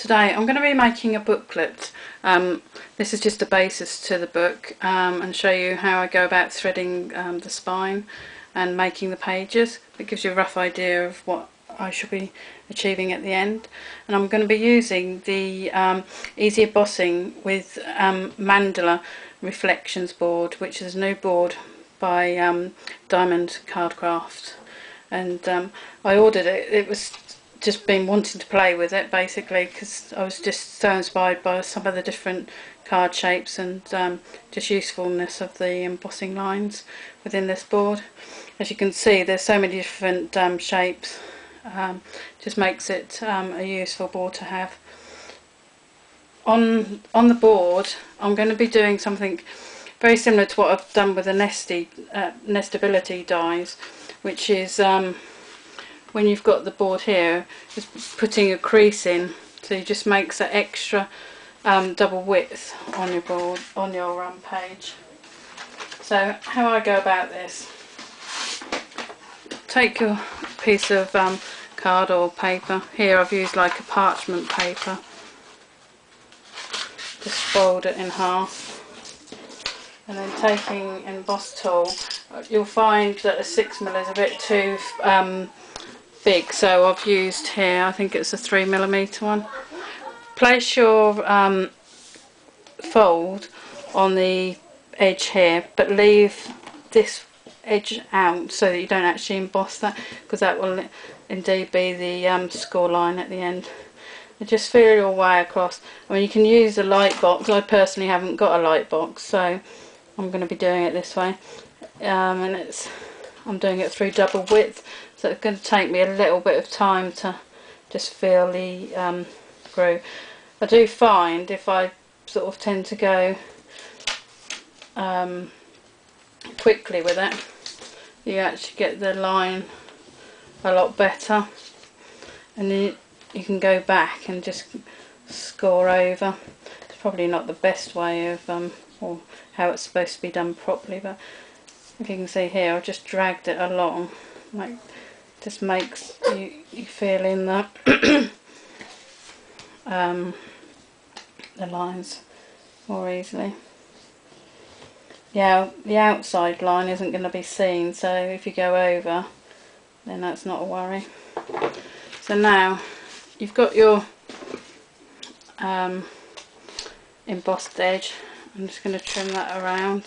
today I'm going to be making a booklet. This is just a basis to the book, and show you how I go about threading the spine and making the pages. It gives you a rough idea of what I should be achieving at the end. And I'm going to be using the Easy Embossing with Mandala Reflections board, which is a new board by Diamond Cardcraft. And I ordered it. It was just been wanting to play with it basically, because I was just so inspired by some of the different card shapes and just usefulness of the embossing lines within this board. As you can see, there's so many different shapes. Just makes it a useful board to have. On the board I'm going to be doing something very similar to what I've done with the nestability dies, which is when you've got the board here, just putting a crease in, so it just makes an extra double width on your board, on your page. So how I go about this: take your piece of card or paper. Here I've used like a parchment paper. Just fold it in half, and then taking an emboss tool, you'll find that a 6mm is a bit too big, so I've used here, I think it's a 3mm one. Place your fold on the edge here, but leave this edge out so that you don't actually emboss that, because that will indeed be the score line at the end. And just feel your way across. I mean, you can use a light box. I personally haven't got a light box, so I'm going to be doing it this way, and I'm doing it through double width, so it's going to take me a little bit of time to just feel the groove. I do find if I sort of tend to go quickly with it, you actually get the line a lot better, and then you can go back and just score over. It's probably not the best way of or how it's supposed to be done properly, but if you can see here, I've just dragged it along, like just makes you feel in the the lines more easily. Yeah, the outside line isn't going to be seen, so if you go over, then that's not a worry. So now you've got your embossed edge. I'm just going to trim that around.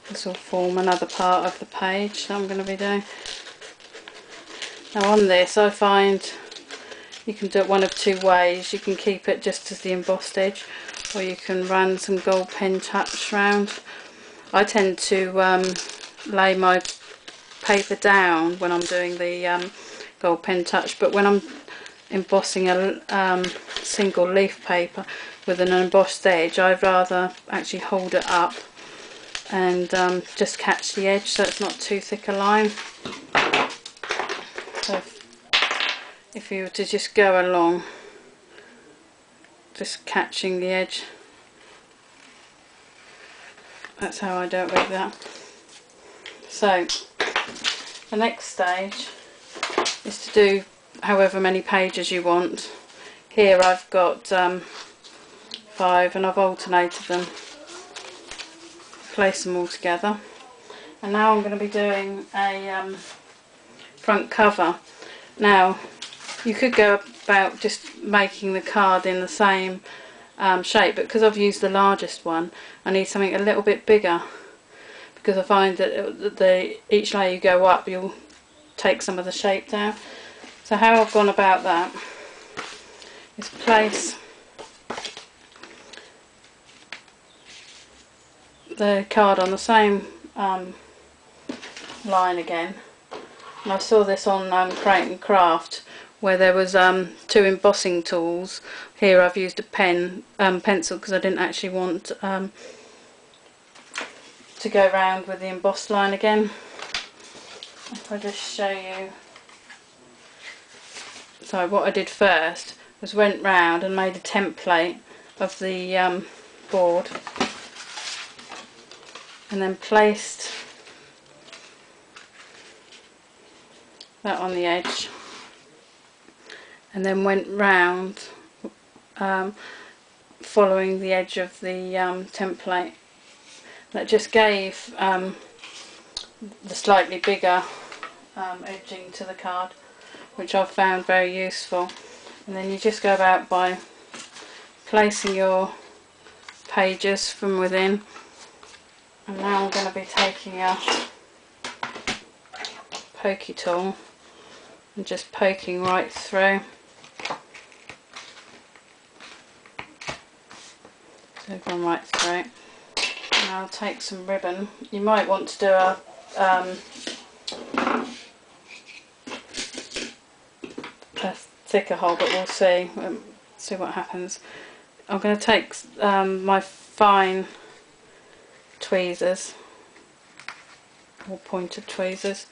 This will form another part of the page that I'm going to be doing. Now on this, I find you can do it one of two ways. You can keep it just as the embossed edge, or you can run some gold pen touch round. I tend to lay my paper down when I'm doing the gold pen touch, but when I'm embossing a single leaf paper with an embossed edge, I'd rather actually hold it up and just catch the edge, so it's not too thick a line. So if you were to just go along, just catching the edge, that's how I do it with that. So the next stage is to do however many pages you want. Here I've got 5, and I've alternated them, place them all together, and now I'm going to be doing a front cover. Now you could go about just making the card in the same shape, but because I've used the largest one, I need something a little bit bigger, because I find that each layer you go up, you'll take some of the shape down. So how I've gone about that is place the card on the same line again. And I saw this on Crate and Craft, where there was 2 embossing tools. Here I've used a pencil, because I didn't actually want to go round with the embossed line again. If I just show you. So what I did first was went round and made a template of the board, and then placed that on the edge, and then went round following the edge of the template. That just gave the slightly bigger edging to the card, which I've found very useful. And then you just go about by placing your pages from within. And now I'm going to be taking a pokey tool and just poking right through. So gone right through. And I'll take some ribbon. You might want to do a thicker hole, but we'll see. See what happens. I'm going to take my fine tweezers, or pointed tweezers,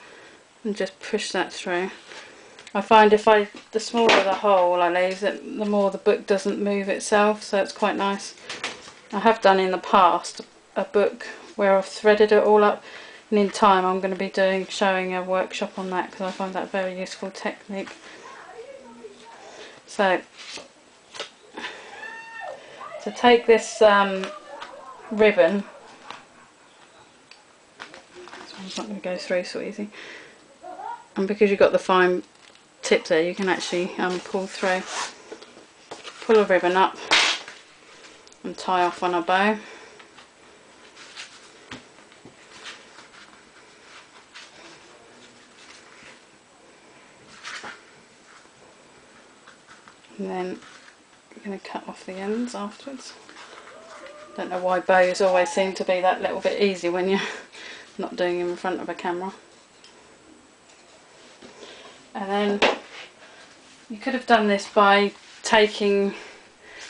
and just push that through. I find the smaller the hole I leave, the more the book doesn't move itself, so it's quite nice. I have done in the past a book where I've threaded it all up, and in time I'm going to be showing a workshop on that, because I find that a very useful technique. So to take this ribbon, this one's not going to go through so easy, and because you've got the fine tip there, you can actually pull through. Pull a ribbon up and tie off on a bow. And then I'm going to cut off the ends afterwards. Don't know why bows always seem to be that little bit easy when you're not doing them in front of a camera. And then you could have done this by taking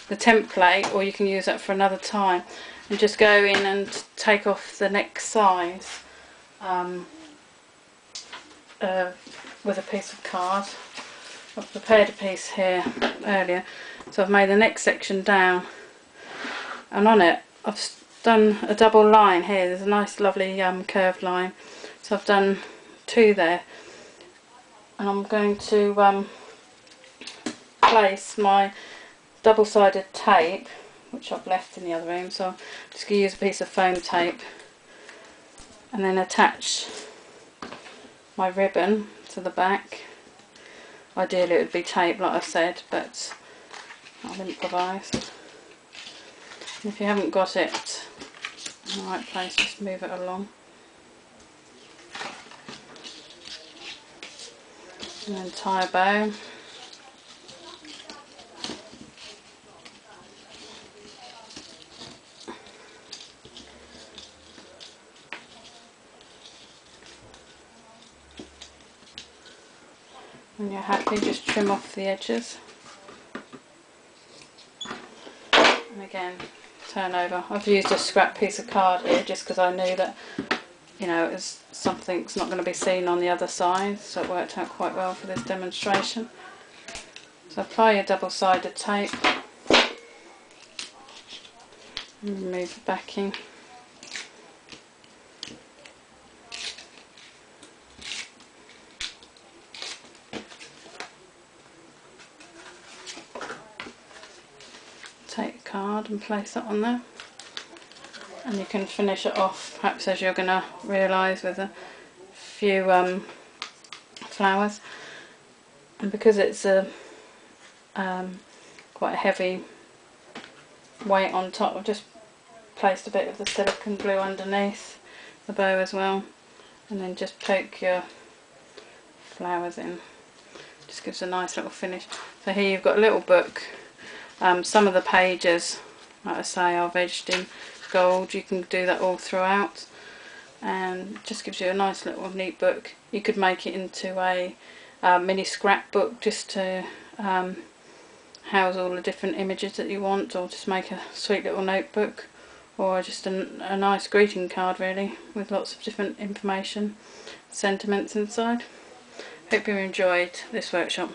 the template, or you can use that for another time, and just go in and take off the neck size with a piece of card. I've prepared a piece here earlier, so I've made the next section down, and on it I've done a double line here. There's a nice lovely curved line, so I've done two there, and I'm going to place my double-sided tape, which I've left in the other room, so I'm just going to use a piece of foam tape and then attach my ribbon to the back. Ideally it would be tape, like I said, but I'll improvise. And if you haven't got it in the right place, just move it along. And then tie a bow. When you're happy, just trim off the edges. And again, turn over. I've used a scrap piece of card here just because I knew that, you know, something's not going to be seen on the other side, so it worked out quite well for this demonstration. So apply your double-sided tape and remove the backing. Take the card and place it on there, and you can finish it off perhaps as you're going to realise with a few flowers. And because it's a quite a heavy weight on top, I've just placed a bit of the silicone glue underneath the bow as well, and then just poke your flowers in. Just gives a nice little finish. So here you've got a little book. Some of the pages, like I say, I've edged in gold. You can do that all throughout, and it just gives you a nice little neat book. You could make it into a mini scrapbook just to house all the different images that you want, or just make a sweet little notebook, or just a nice greeting card really, with lots of different information, sentiments inside. Hope you enjoyed this workshop.